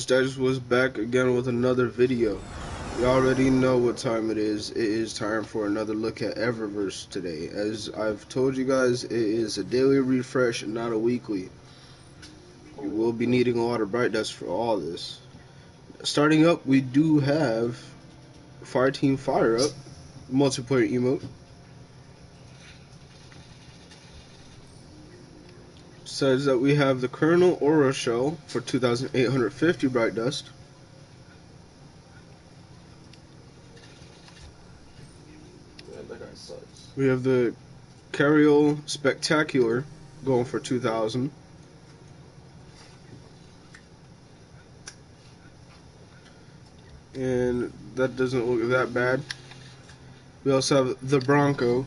Status was back again with another video. You already know what time it is. It is time for another look at Eververse today. As I've told you guys, it is a daily refresh and not a weekly. You will be needing a lot of bright dust for all this. Starting up, we do have Fireteam Fire Up, multiplayer emote. Says that we have the Colonel Aura Shell for 2,850 bright dust. That guy sucks. We have the Carriole Spectacular going for 2,000. And that doesn't look that bad. We also have the Bronco.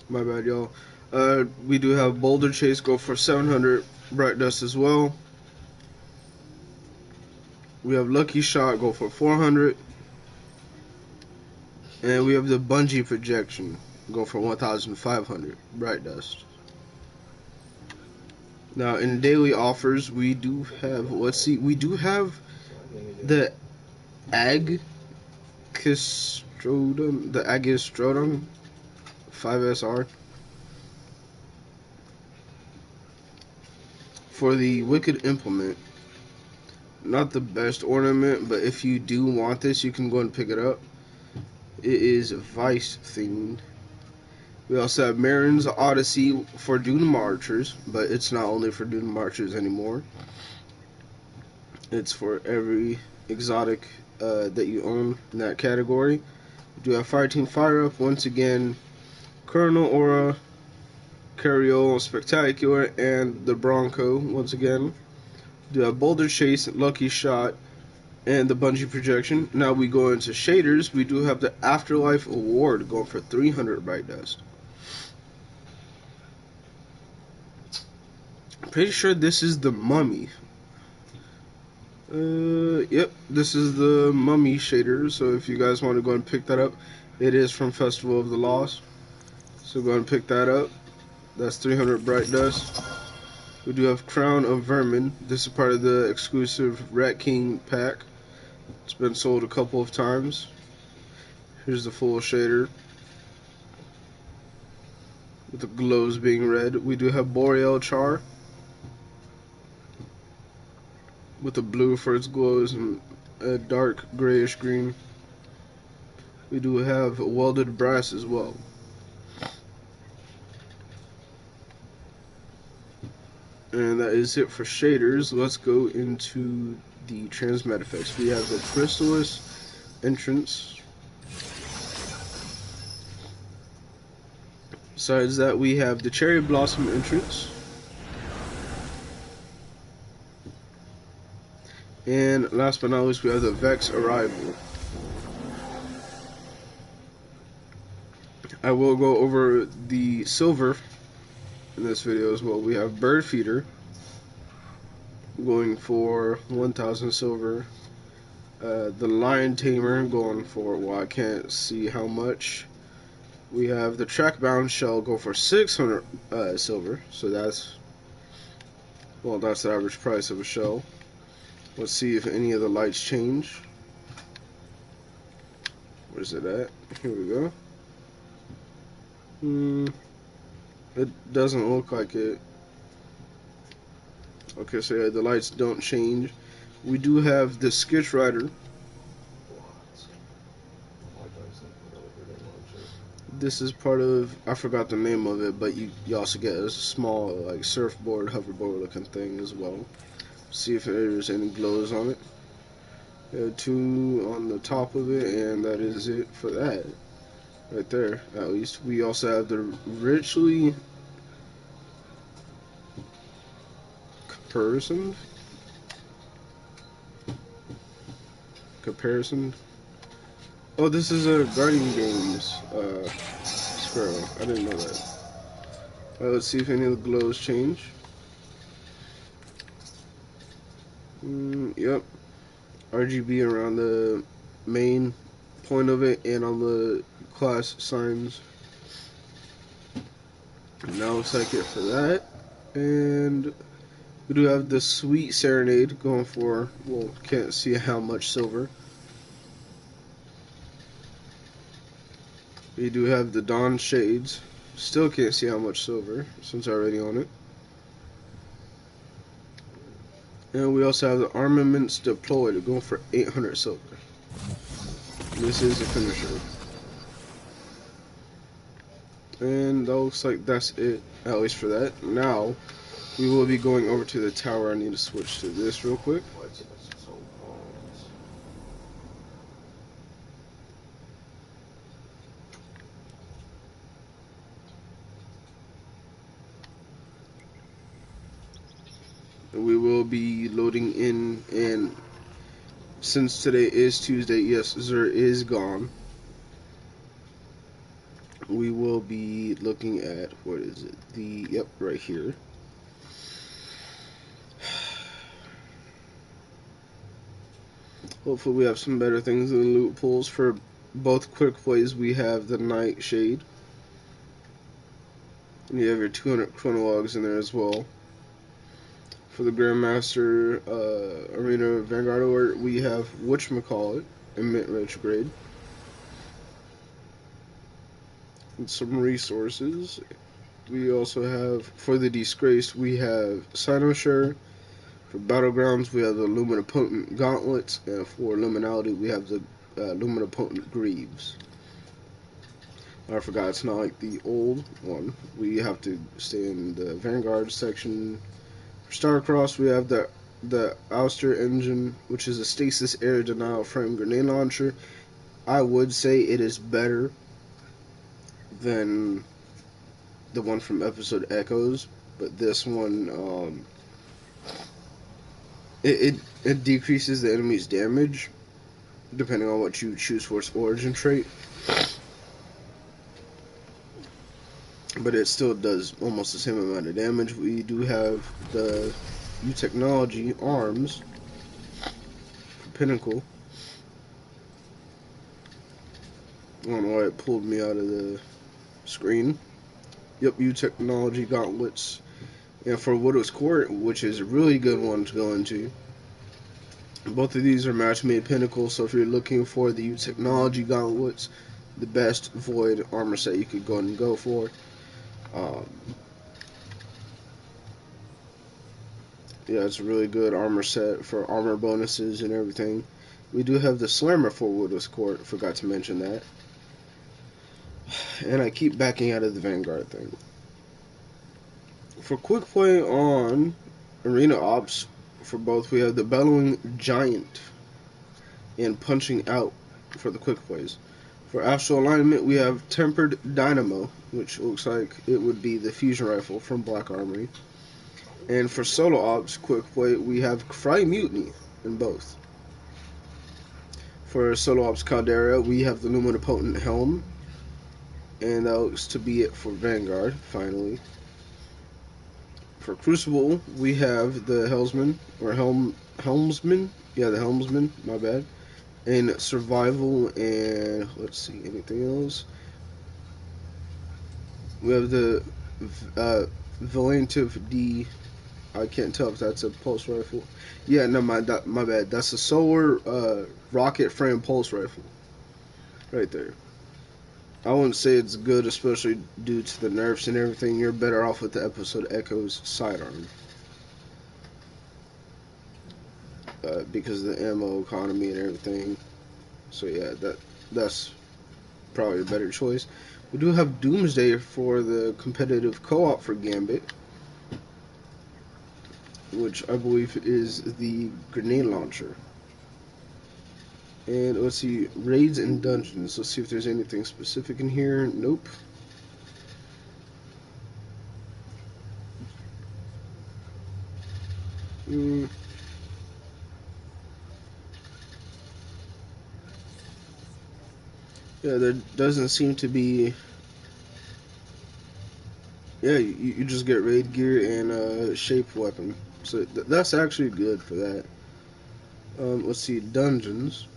My bad, y'all. We do have Boulder Chase go for 700 bright dust as well. We have Lucky Shot go for 400. And we have the Bungee Projection go for 1,500 bright dust. Now in daily offers, we do have, let's see, we do have the Agistrodon 5SR for the Wicked Implement. Not the best ornament, but if you do want this, you can go and pick it up. It is Vice themed. We also have Marin's Odyssey for Dune Marchers, but it's not only for Dune Marchers anymore. It's for every exotic that you own in that category. We do have Fireteam Fire Up once again, Colonel Aura, Carriole Spectacular, and the Bronco once again. We do have Boulder Chase, Lucky Shot, and the Bungee Projection. Now we go into shaders. We do have the Afterlife Award going for 300 bright dust. Pretty sure this is the Mummy. Yep, this is the Mummy shader. So if you guys want to go and pick that up, it is from Festival of the Lost. So go and pick that up. That's 300 bright dust. We do have Crown of Vermin. This is part of the exclusive Rat King pack. It's been sold a couple of times. Here's the full shader with the glows being red. We do have Boreal Char with the blue for its glows and a dark grayish green. We do have Welded Brass as well. And that is it for shaders. Let's go into the transmat effects. We have the Chrysalis entrance. Besides that, we have the Cherry Blossom entrance. And last but not least, we have the Vex Arrival. I will go over the silver in this video as well. We have Bird Feeder going for 1,000 silver. The Lion Tamer going for, well, I can't see how much. We have the Trackbound Shell go for 600 silver. So that's the average price of a shell. Let's see if any of the lights change. Where's it at? Here we go. It doesn't look like it. Okay, so yeah, the lights don't change. We do have the Skitch Rider. This is part of, I forgot the name of it, but you also get a small like surfboard, hoverboard looking thing as well. See if there's any glows on it. There are 2 on the top of it, and that is it for that. Right there, at least. We also have the richly comparison. Oh, this is a Guardian Games sparrow. I didn't know that. Let's see if any of the glows change. Yep. RGB around the main point of it and on the class signs. Now looks like it for that. And we do have the Sweet Serenade going for, well, can't see how much silver. We do have the Dawn Shades. Still can't see how much silver since I already own it. And we also have the Armaments Deployed going for 800 silver. This is a finisher. And that looks like that's it, at least for that. Now, we will be going over to the tower. I need to switch to this real quick. We will be loading in, and since today is Tuesday, yes, Zer is gone. We will be looking at, what is it? Yep, right here. Hopefully we have some better things than loot pools. For both quick plays, we have the Nightshade. And you have your 200 chronologs in there as well. For the Grandmaster Arena Vanguard Alert, we have whatchamacallit in mint retrograde. And some resources. We also have, for the Disgraced, we have Cynosure. For Battlegrounds, we have the Luminipotent Gauntlets. And for Luminality, we have the Luminipotent Greaves. I forgot, it's not like the old one. We have to stay in the Vanguard section. For Starcross, we have the Ouster Engine, which is a stasis air denial frame grenade launcher. I would say it is better than the one from episode Echoes, but this one, it decreases the enemy's damage depending on what you choose for its origin trait. But it still does almost the same amount of damage. We do have the new technology arms for Pinnacle. I don't know why it pulled me out of the screen. Yep, U Technology Gauntlets. And for Widow's Court, which is a really good one to go into. Both of these are match-made Pinnacle, so if you're looking for the U Technology Gauntlets, the best Void armor set you could go ahead and go for. Yeah, it's a really good armor set for armor bonuses and everything. We do have the Slammer for Widow's Court, forgot to mention that. And I keep backing out of the Vanguard thing. For quick play on Arena Ops, for both we have the Bellowing Giant and Punching Out for the quick plays. For Astral Alignment, we have Tempered Dynamo, which looks like it would be the fusion rifle from Black Armory. And for Solo Ops quick play, we have Fry Mutiny in both. For Solo Ops Caldera, we have the Luminipotent Helm. And that looks to be it for Vanguard, finally. For Crucible, we have the Helmsman, or Helmsman? Yeah, the Helmsman, my bad. And Survival, and let's see, anything else? We have the Valentive D. I can't tell if that's a pulse rifle. Yeah, no, my bad. That's a solar rocket frame pulse rifle. Right there. I wouldn't say it's good, especially due to the nerfs and everything. You're better off with the episode Echoes sidearm. Because of the ammo economy and everything. So yeah, that's probably a better choice. We do have Doomsday for the competitive co-op for Gambit, which I believe is the grenade launcher. And let's see, raids and dungeons. Let's see if there's anything specific in here. Nope. Yeah, there doesn't seem to be. Yeah, you just get raid gear and a shape weapon. So that's actually good for that. Let's see, dungeons.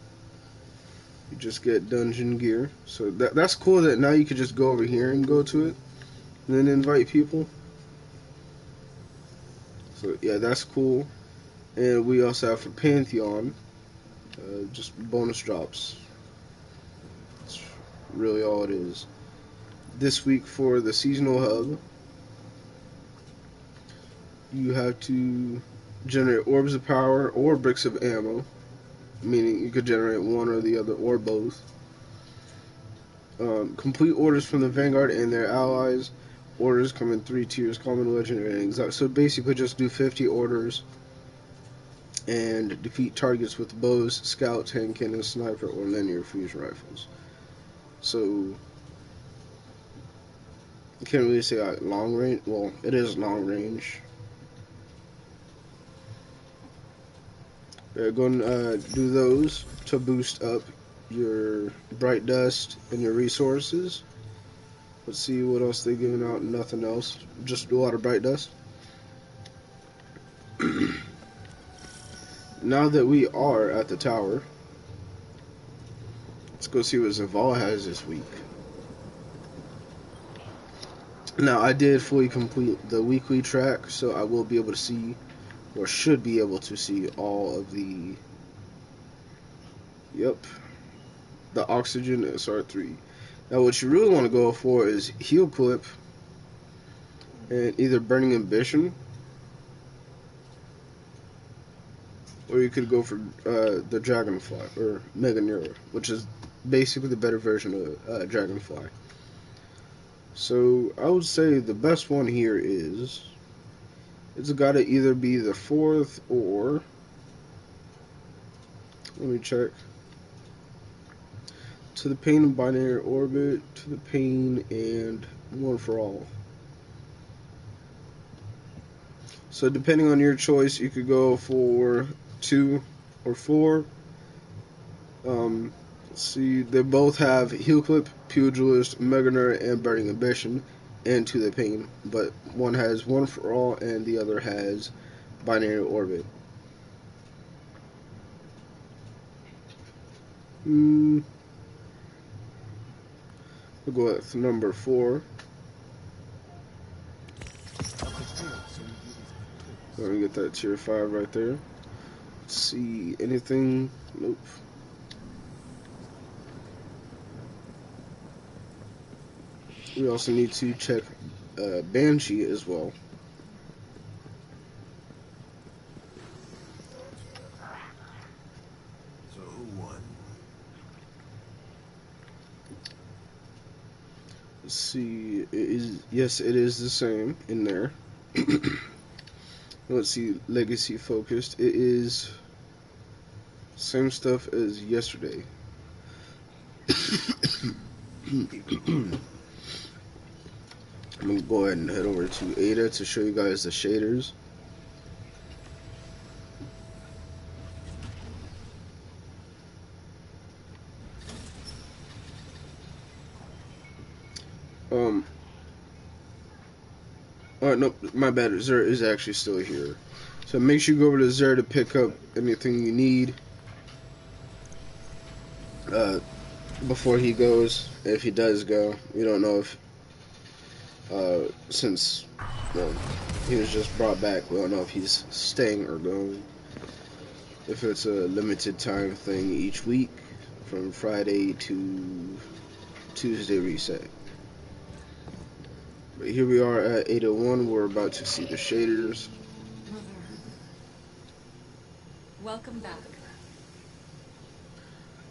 You just get dungeon gear. So that's cool that now you could just go over here and go to it and then invite people. So yeah, that's cool. And we also have for Pantheon, just bonus drops. That's really all it is. This week for the seasonal hub, you have to generate orbs of power or bricks of ammo, meaning you could generate one or the other or both. Complete orders from the Vanguard and their allies. Orders come in 3 tiers: common, legendary, and exotic. So basically, just do 50 orders and defeat targets with bows, scouts, hand cannon, sniper, or linear fusion rifles. So you can't really say long range. Well, it is long range. Go and do those to boost up your bright dust and your resources. Let's see what else they're giving out. Nothing else. Just a lot of bright dust. Now that we are at the tower, let's go see what Zaval has this week. Now, I did fully complete the weekly track, so I will be able to see, or should be able to see, all of the, the oxygen SR3. Now, what you really want to go for is heal clip and either burning ambition, or you could go for the dragonfly or mega Nero, which is basically the better version of dragonfly. So I would say the best one here is it's got to either be the 4th or, let me check, to the pain and binary orbit, to the pain, and one for all. So depending on your choice, you could go for 2 or 4. Let's see, they both have heal clip, pugilist, meganer, and burning ambition, and to the pain. But one has one for all, and the other has binary orbit. We'll go with number 4. Let me get that tier 5 right there. Let's see, anything? Nope. We also need to check Banshee as well. So who won? Let's see, yes, it is the same in there. Let's see, legacy focused. It is same stuff as yesterday. I'm gonna go ahead and head over to Ada to show you guys the shaders. Oh no, my bad. Zer is actually still here. So make sure you go over to Zer to pick up anything you need before he goes. If he does go, we don't know if since he was just brought back, we don't know if he's staying or going. If it's a limited time thing each week from Friday to Tuesday reset. But here we are at 801. We're about to see the shaders. Welcome back.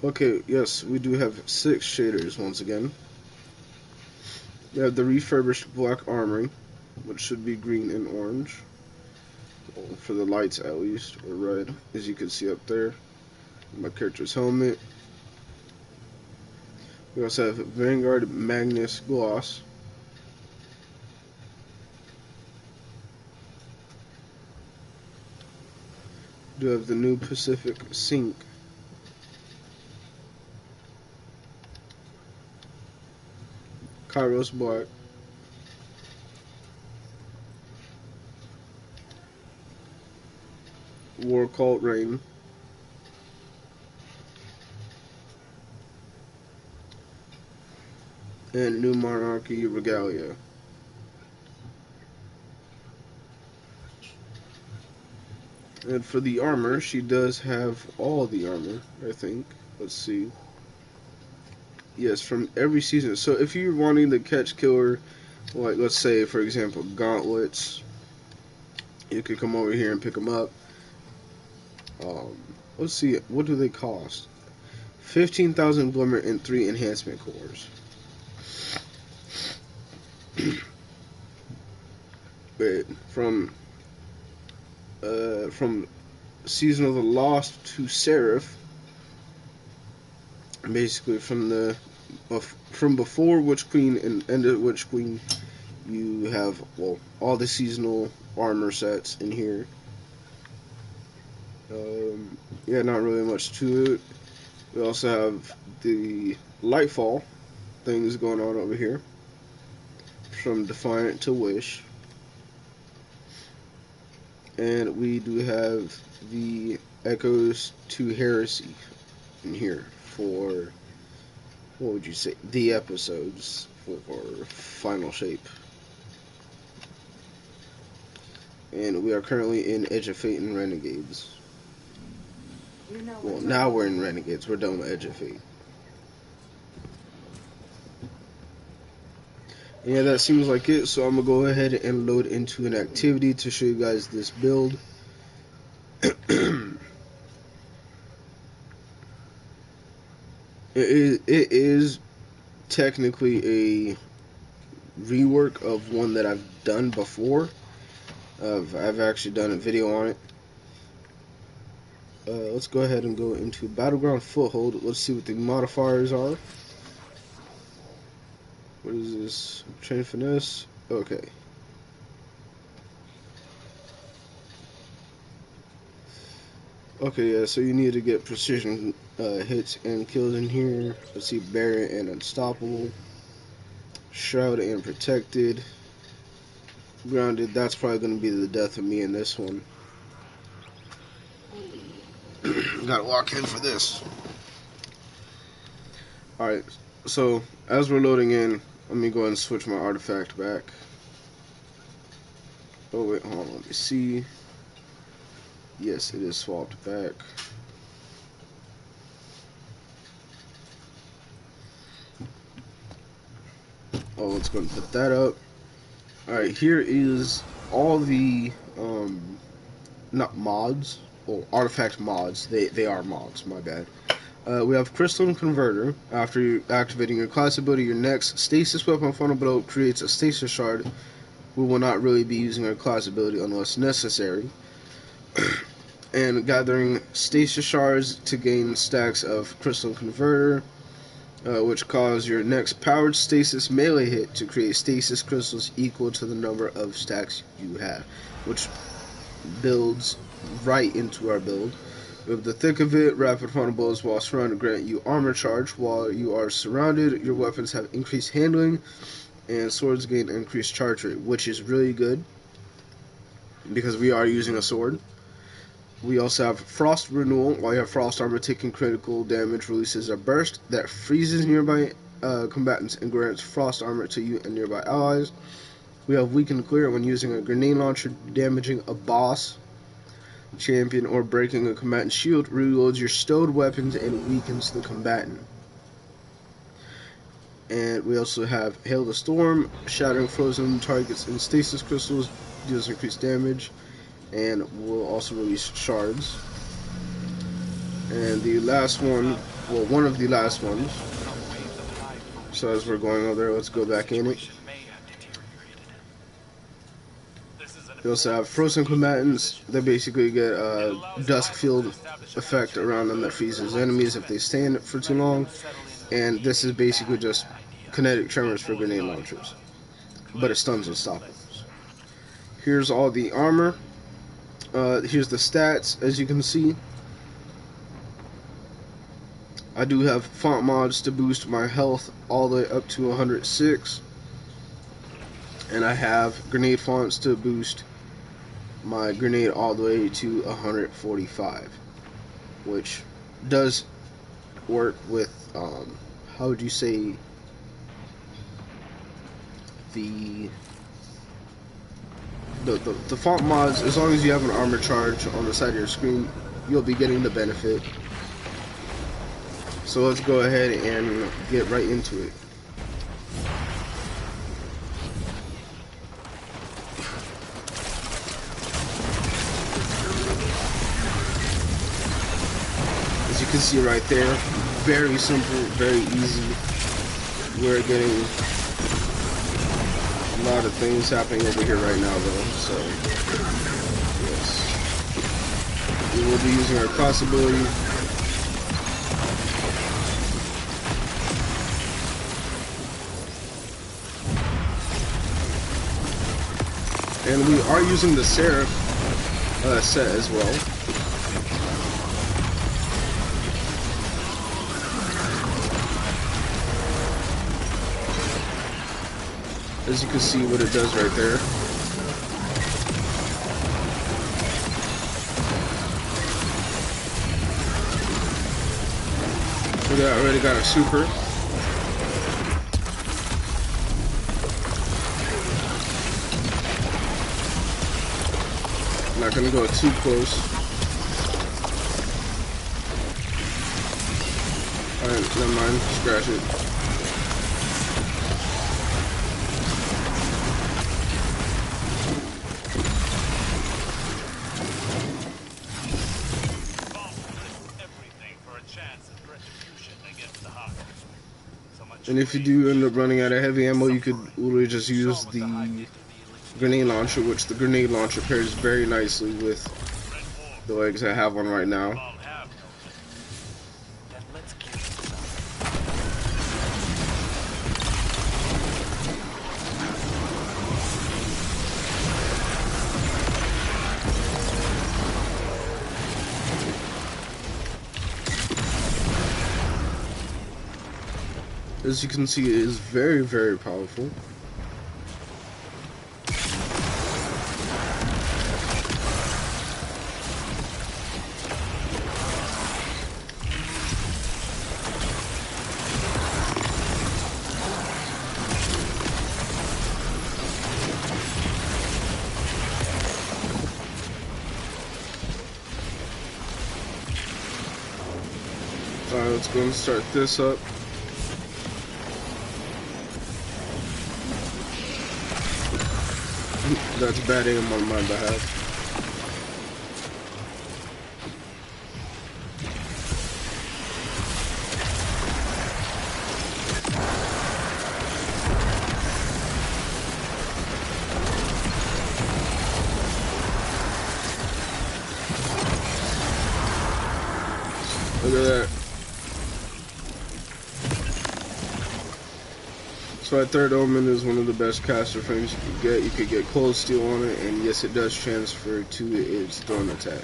Okay, yes, we do have 6 shaders once again. We have the refurbished black armory, which should be green and orange. Well, for the lights at least, or red, as you can see up there. My character's helmet. We also have Vanguard Magnus Gloss. We do have the new Pacific Sink. Kairos Black. War Cult Rain. and New Monarchy Regalia. And for the armor, she does have all the armor, I think. Let's see. Yes, from every season. So if you're wanting to catch killer, like let's say for example gauntlets, you could come over here and pick them up. Um, let's see, what do they cost? 15,000 glimmer and 3 enhancement cores. Wait, from Season of the Lost to Seraph, basically from before Witch Queen and end of Witch Queen, you have all the seasonal armor sets in here. Yeah, not really much to it. We also have the Lightfall things going on over here, from Defiant to Wish. And we do have the Echoes to Heresy in here for, what would you say, the episodes for Final Shape. And we are currently in Edge of Fate and Renegades. Well, now we're in Renegades. We're done with Edge of Fate. Yeah, that seems like it. So I'm going to go ahead and load into an activity to show you guys this build. It is technically a rework of one that I've done before. I've actually done a video on it. Let's go ahead and go into Battleground Foothold. Let's see what the modifiers are. What is this? Train Finesse? Okay. Okay, yeah, so you need to get precision hits and kills in here. Let's see, Barrier and Unstoppable. Shroud and Protected. Grounded, that's probably going to be the death of me in this one. Gotta lock in for this. Alright, so as we're loading in, let me go ahead and switch my artifact back. Oh wait, hold on, let me see. Yes, it is swapped back. Oh, let's go and put that up. Alright, here is all the, not mods, or artifact mods. They are mods, my bad. We have Crystalline Converter. After activating your class ability, your next stasis weapon funnel blow creates a stasis shard. We will not really be using our class ability unless necessary. And gathering stasis shards to gain stacks of Crystalline Converter, which cause your next powered stasis melee hit to create stasis crystals equal to the number of stacks you have, which builds right into our build. With the thick of it, rapid funnel blows while surrounded grant you armor charge. While you are surrounded, your weapons have increased handling, and swords gain increased charge rate, which is really good because we are using a sword. We also have Frost Renewal. While you have Frost Armor, taking critical damage releases a burst that freezes nearby combatants and grants Frost Armor to you and nearby allies. We have Weaken Clear. When using a grenade launcher, damaging a boss, champion, or breaking a combatant shield, reloads your stowed weapons and weakens the combatant. And we also have Hail the Storm. Shattering frozen targets and stasis crystals deals increased damage, and will also release shards. And the last one, well, one of the last ones. So as we're going over there, let's go back in it. We also have frozen combatants. They basically get a dusk field effect around them that freezes enemies if they stand for too long. And this is basically just kinetic tremors for grenade launchers, but it stuns unstoppables. Here's all the armor. Here's the stats, as you can see. I do have font mods to boost my health all the way up to 106. And I have grenade fonts to boost my grenade all the way to 145. Which does work with, how would you say, the font mods, as long as you have an armor charge on the side of your screen, you'll be getting the benefit. So let's go ahead and get right into it. As you can see right there, very simple, very easy. We're getting a lot of things happening over here right now though, so yes. We will be using our cross ability. And we are using the Seraph set as well. As you can see what it does right there. We already got a super. Not gonna go too close. Alright, never mind. Scratch it. And if you do end up running out of heavy ammo, you could literally just use the grenade launcher, which the grenade launcher pairs very nicely with the legs I have on right now. As you can see, it is very, very powerful. Alright, let's go and start this up. That's bad aim on my behalf. Look at that. So that third omen is one of the best caster frames you could get. You could get cold steel on it, and yes, it does transfer to its thrown attack.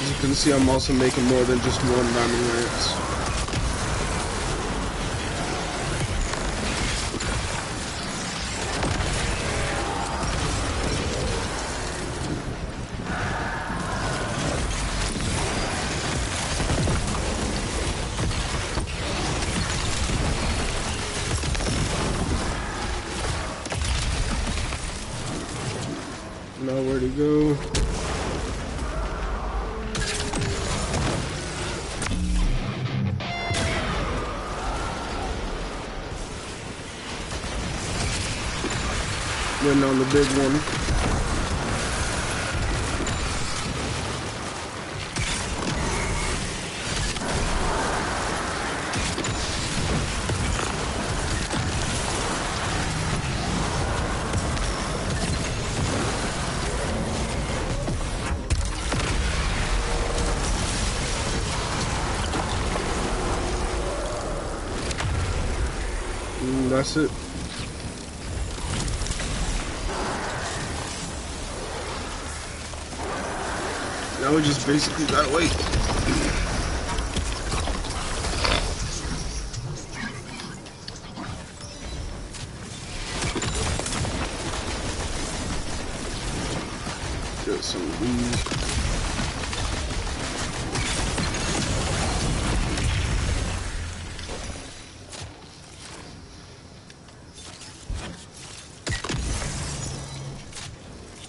As you can see, I'm also making more than just one diamond lance. Now where to go? Waiting on the big one. That's it. Now we just basically gotta wait. Get some of these.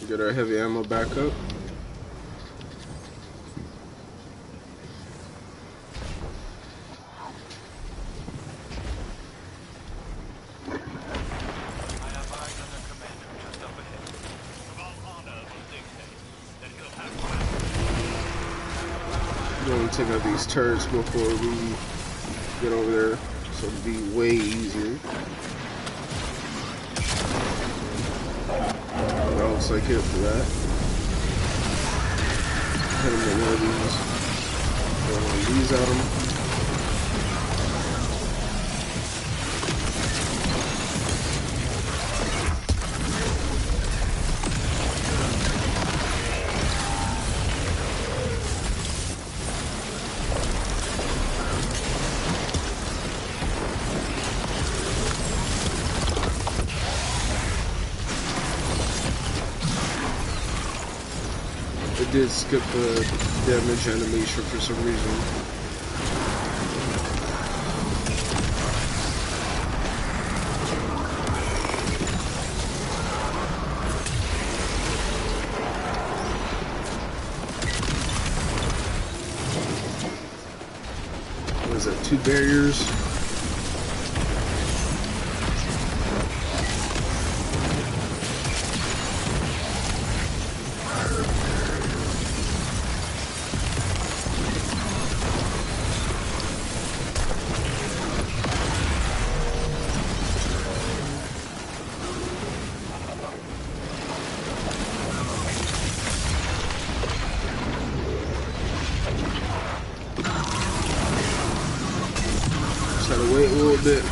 Get our heavy ammo back up. Going to take out these turrets before we get over there, so it'll be way easier. That looks like it for that. Hit him with one of these. Throw one of these at him. It did skip the damage animation for some reason. What is that, 2 barriers? Just had to wait a little bit.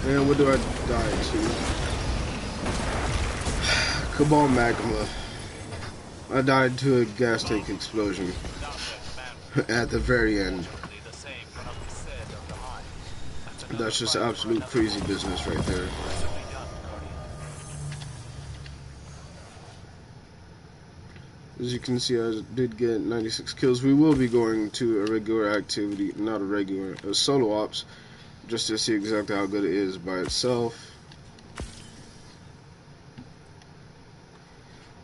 And what do I die to? Cabal Magma. I died to a gas tank explosion at the very end. That's just absolute crazy business right there. As you can see, I did get 96 kills. We will be going to a regular activity, not a regular, a solo ops, just to see exactly how good it is by itself.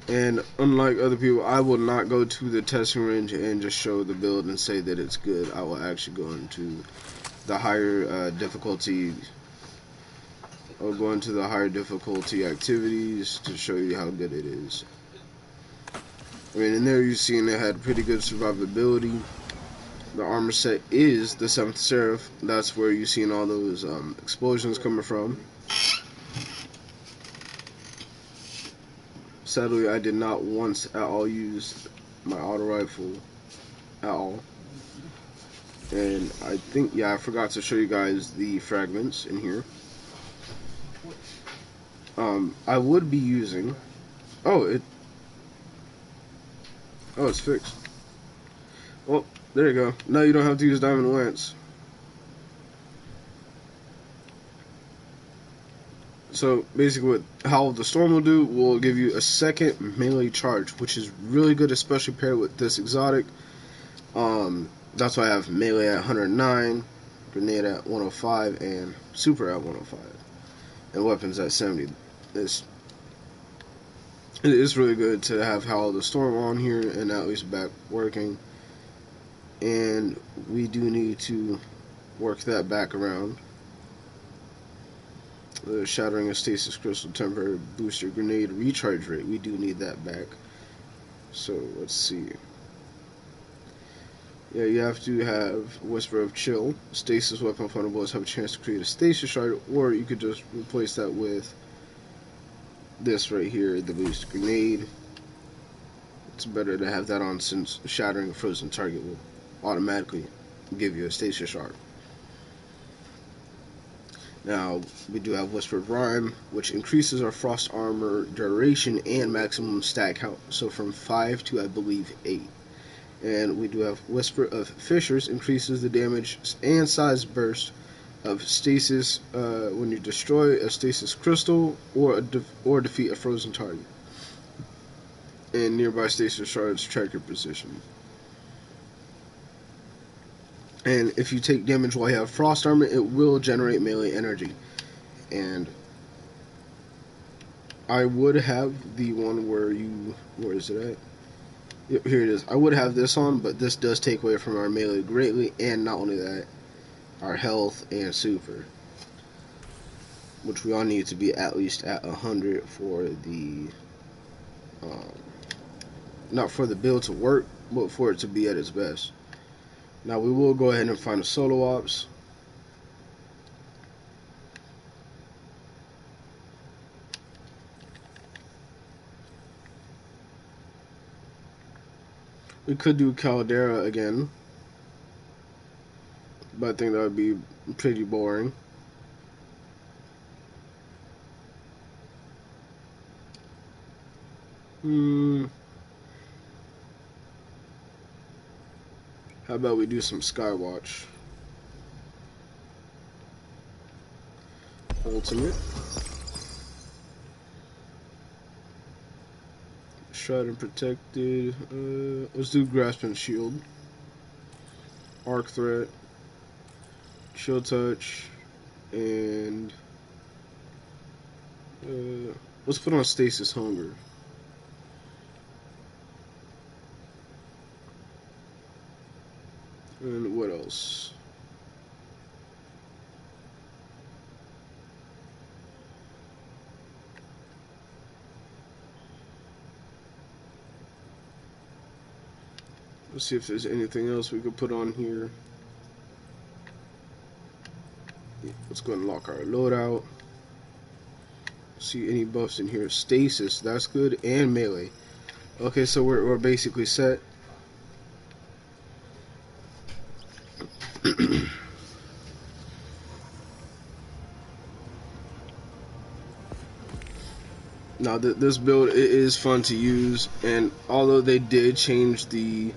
And unlike other people, I will not go to the testing range and just show the build and say that it's good. I will actually go into the higher difficulty. I'll go into the higher difficulty activities to show you how good it is. I mean, in there you've seen it had pretty good survivability. The armor set is the 7th Seraph. That's where you've seen all those explosions coming from. Sadly, I did not once at all use my auto rifle at all. And I think, yeah, I forgot to show you guys the fragments in here. I would be using... Oh, it's fixed. Well, there you go. Now you don't have to use Diamond Lance. So basically what Howl of the Storm will do, will give you a second melee charge, which is really good, especially paired with this exotic. That's why I have melee at 109, grenade at 105, and super at 105, and weapons at 70. It is really good to have Howl of the Storm on here and at least back working. And we do need to work that back around. The Shattering of Stasis Crystal Temporary Booster Grenade Recharge Rate, we do need that back. So let's see. Yeah, you have to have Whisper of Chill. Stasis weapon opponent bullets have a chance to create a stasis shard, or you could just replace that with this right here, the Boost Grenade. It's better to have that on since Shattering a Frozen Target will automatically give you a stasis shard. Now, we do have Whispered Rhyme, which increases our Frost Armor duration and maximum stat count, so from 5 to, I believe, 8. And we do have Whisper of Fissures, increases the damage and size burst of stasis when you destroy a stasis crystal or defeat a frozen target. And nearby stasis shards track your position. And if you take damage while you have Frost Armor, it will generate melee energy. And I would have the one where is it at? Yep, here it is. I would have this on, but this does take away from our melee greatly, and not only that, our health and super, which we all need to be at least at 100 for the, not for the build to work, but for it to be at its best. Now we will go ahead and find a solo ops. We could do Caldera again, but I think that would be pretty boring. How about we do some Skywatch? Ultimate. Shroud and Protected. Let's do Grasp and Shield. Arc Threat. Shield Touch. And let's put on Stasis Hunger. And what else? Let's see if there's anything else we could put on here. Yeah, let's go and lock our loadout. See any buffs in here? Stasis, that's good, and melee. Okay, so we're basically set. Now this build, it is fun to use, and although they did change the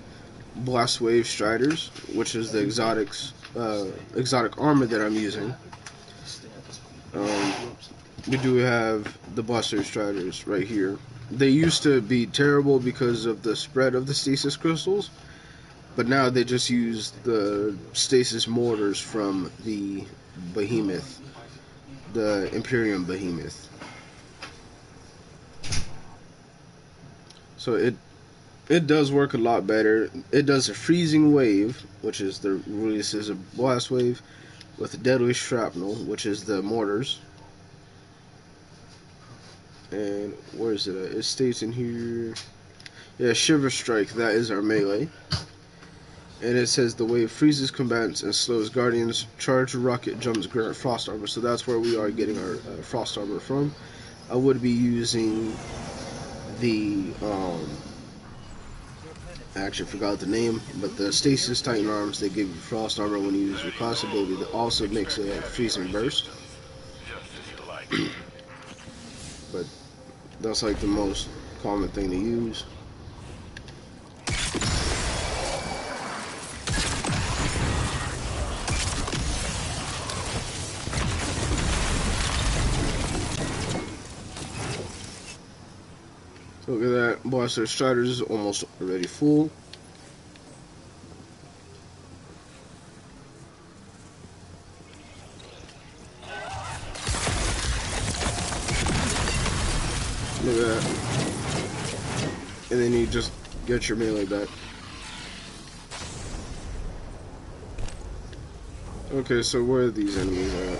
Blast Wave Striders, which is the exotic armor that I'm using, we do have the Blast Wave Striders right here. They used to be terrible because of the spread of the stasis crystals, but now they just use the stasis mortars from the Behemoth, the Imperium Behemoth. So it does work a lot better. It does a freezing wave, which is the releases a blast wave, with a deadly shrapnel, which is the mortars. And where is it at? It states in here. Yeah, Shiver Strike, that is our melee. And it says the wave freezes combatants and slows guardians. Charge rocket jumps grant frost armor. So that's where we are getting our frost armor from. I would be using the I actually forgot the name, but the Stasis Titan arms, they give you frost armor when you use your class ability. That also makes a freezing burst. But that's like the most common thing to use. Look at that, Blaster Striders is almost already full. Look at that. And then you just get your melee back. Okay, so where are these enemies at?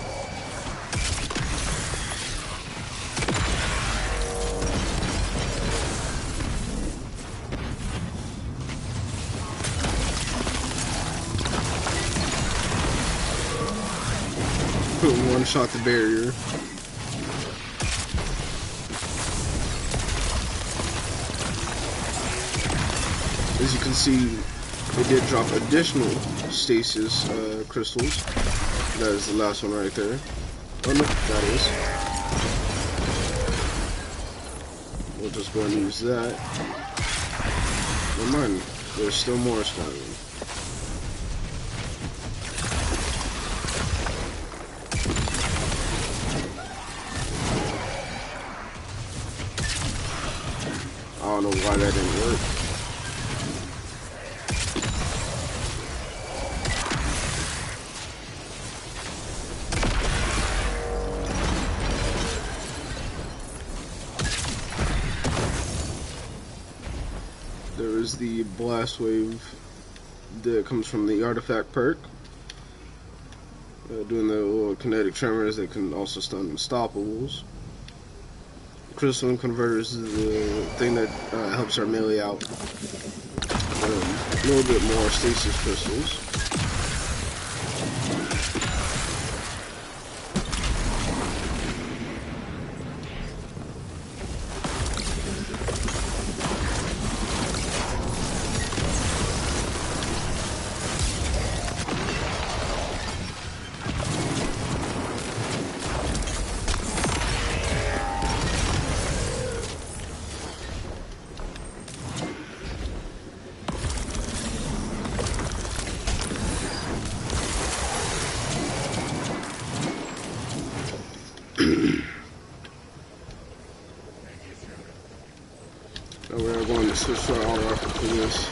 One shot the barrier. As you can see, it did drop additional stasis crystals. That is the last one right there. Oh no, that is. We'll just go and use that. Never mind, there's still more spawning. I don't know why that didn't work. There is the blast wave that comes from the artifact perk. Doing the little kinetic tremors that can also stun unstoppables. Crystalline Converter is the thing that helps our melee out. A little bit more stasis crystals. So we are going to switch to our auto rifle for this.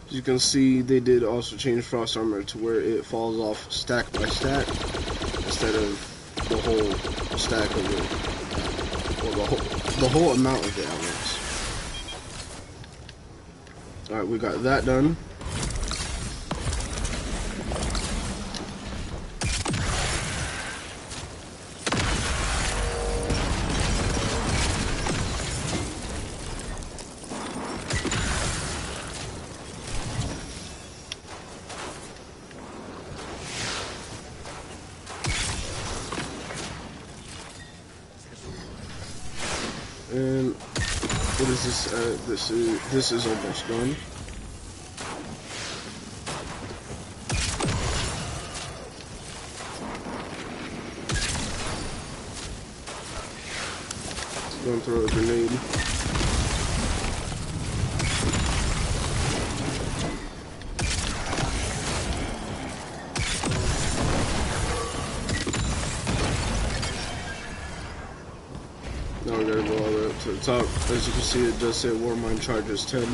As you can see, they did also change Frost Armor to where it falls off stack by stack instead of the whole stack of it, or the whole amount of the elements. Alright, we got that done. And what is this? This is almost done. Gonna throw a grenade. Now we gotta go all the way up to the top. As you can see, it does say War Mine charges 10.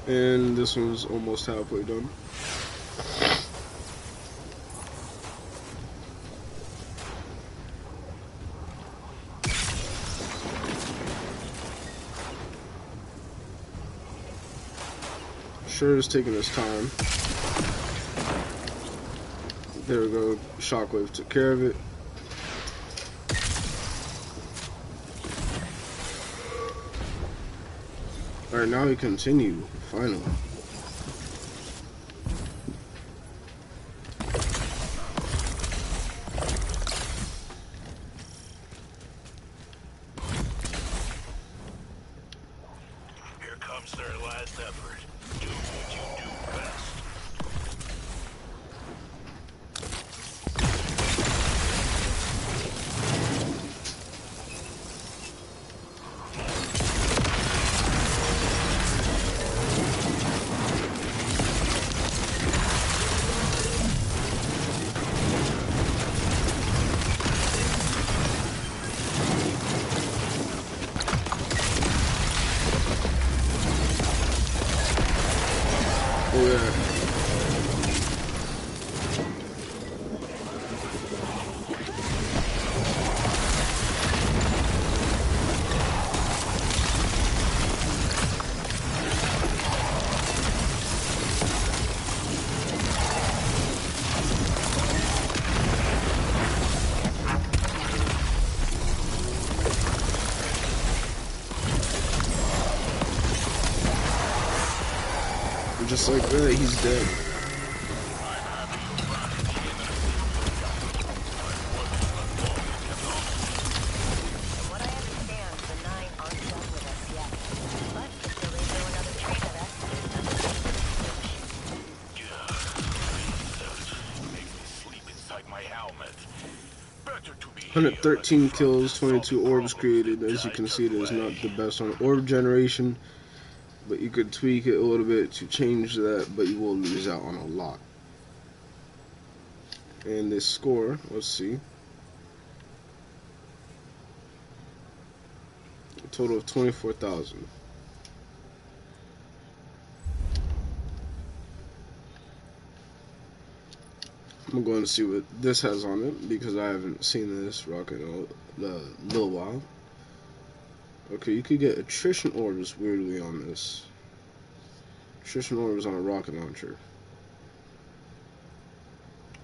And this one's almost halfway done. Sure is taking its time. There we go. Shockwave took care of it. Alright, now we continue, finally. Here comes their last effort. Do what you do best. just like that, he's dead. From what I understand, the 9 aren't done with us yet. But if they'll throw another trade at us, Makes me sleep inside my helmet. Better to be here 113 than front kills, 22 solving orbs problems created. that As you die can to see, it is not play. the best on orb generation, but you could tweak it a little bit to change that, but you will lose out on a lot. And this score, let's see. A total of 24,000. I'm going to see what this has on it because I haven't seen this rocket in a little while. Okay, you could get attrition orbs weirdly on this. Attrition orbs on a rocket launcher.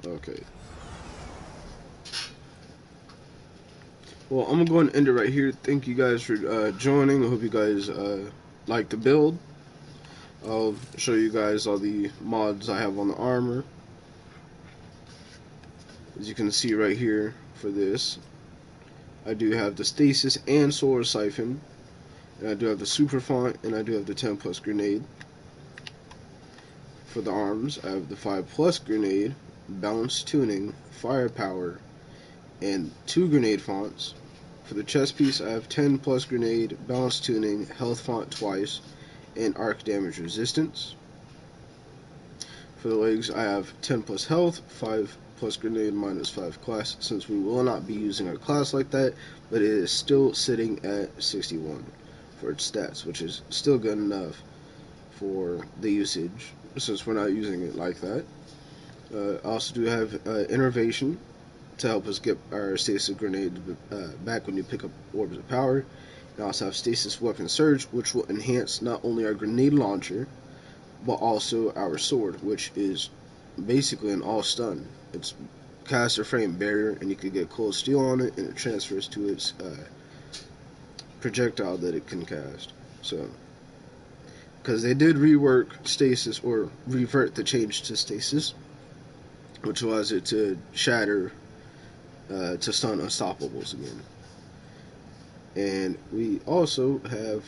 Okay. Well, I'm going to go ahead and end it right here. Thank you guys for joining. I hope you guys like the build. I'll show you guys all the mods I have on the armor. As you can see right here for this, I do have the stasis and solar siphon, and I do have the super font, and I do have the 10+ grenade. For the arms, I have the 5+ grenade, balance tuning, firepower, and 2 grenade fonts. For the chest piece, I have 10+ grenade, balance tuning, health font twice, and arc damage resistance. For the legs, I have 10+ health, 5+ grenade, -5 class, since we will not be using our class like that, but it is still sitting at 61 for its stats, which is still good enough for the usage, since we're not using it like that. I also do have innervation to help us get our stasis grenade back when you pick up orbs of power. I also have stasis weapon surge, which will enhance not only our grenade launcher, but also our sword, which is basically an all stun. It's caster frame barrier, and you can get cold steel on it, and it transfers to its projectile that it can cast. So, because they did rework stasis, or revert the change to stasis, which allows it to shatter to stun unstoppables again. And we also have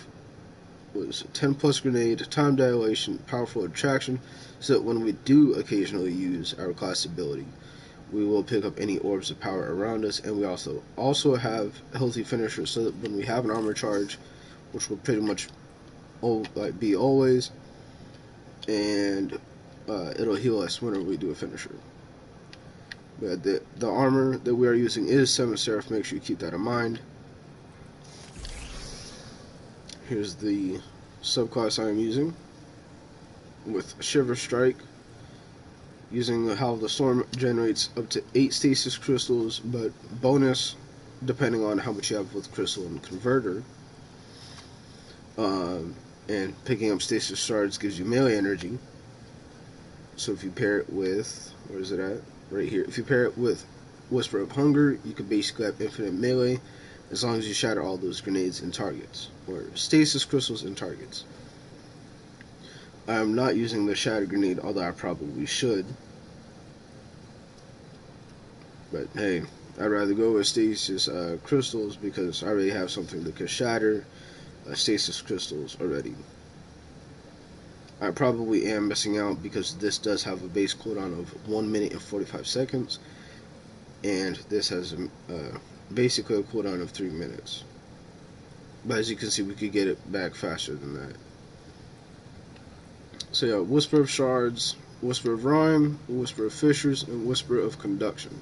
10+ grenade, time dilation, powerful attraction, so that when we do occasionally use our class ability, we will pick up any orbs of power around us. And we also have healthy finisher, so that when we have an armor charge, which will pretty much be always, and it'll heal us whenever we do a finisher. But the armor that we are using is 7 Seraph. Make sure you keep that in mind. Here's the subclass I am using with Shiver Strike, using how the storm generates up to 8 stasis crystals, but bonus depending on how much you have with crystal and converter. And picking up stasis shards gives you melee energy. So if you pair it with, where is it at? Right here. If you pair it with Whisper of Hunger, you can basically have infinite melee, as long as you shatter all those grenades and targets, or stasis crystals and targets. I am not using the shatter grenade, although I probably should. But hey, I'd rather go with stasis crystals, because I already have something that can shatter stasis crystals already. I probably am missing out because this does have a base cooldown of 1 minute and 45 seconds, and this has basically a cooldown of 3 minutes. But as you can see, we could get it back faster than that. So yeah, Whisper of Shards, Whisper of Rhyme, Whisper of Fissures, and Whisper of Conduction.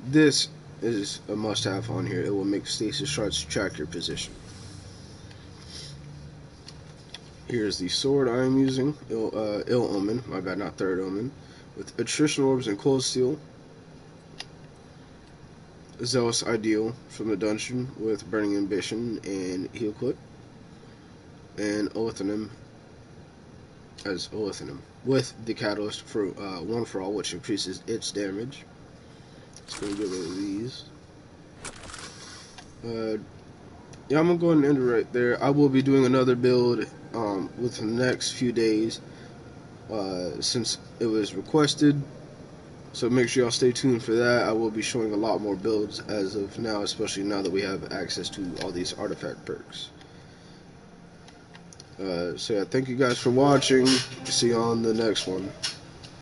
This is a must-have on here. It will make stasis shards track your position. Here's the sword I am using, Ill Omen, my bad, not Third Omen, with Attrition Orbs and Cold Steel. Zealous Ideal from the dungeon with Burning Ambition and Heal Clip. And Olithanum as Olithanum with the Catalyst for One for All, which increases its damage. Let's go get rid of these. Yeah, I'm gonna go ahead and end it right there. I will be doing another build within the next few days since it was requested. So make sure y'all stay tuned for that. I will be showing a lot more builds as of now, especially now that we have access to all these artifact perks. So yeah, thank you guys for watching. See you on the next one.